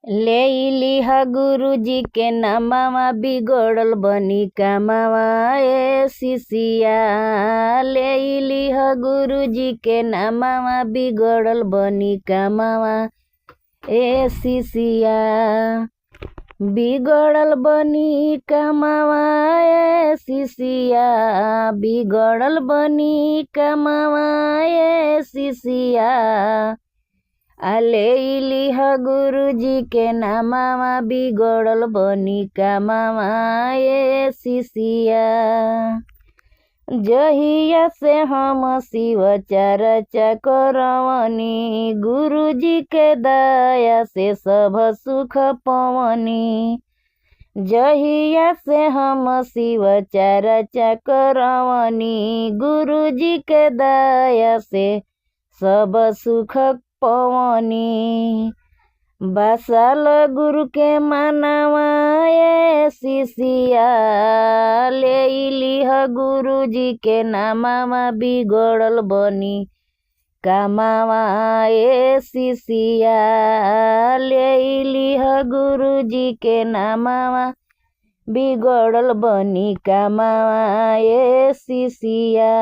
ले लिहा गुरुजी के नामावा बिगड़ल बनी कामावा ए शिशिया। ले लिहा गुरुजी के नामावा बिगड़ल बनी कामावा ए शिशिया। बिगड़ल बनी कामावा ए शिशिया। बिगड़ल बनी कामावा ए शिशिया। ले लिहा गुरुजी के नामावा बिगड़ल बनी कामावा ए शिशिया। जहिया से हम शिव चर्चा करवनी गुरुजी के दया से सब सुख पवनी। जहिया से हम शिव चर्चा करवनी गुरुजी के दया से सब सुख पवनी। बासल गुरु के मानवा ए शिशिया। ले लिहा गुरुजी के नामावा बिगड़ल बनी कामावा ए शिशिया। ले लिहा गुरुजी के नामावा बिगड़ल बनी कामावा ए शिशिया।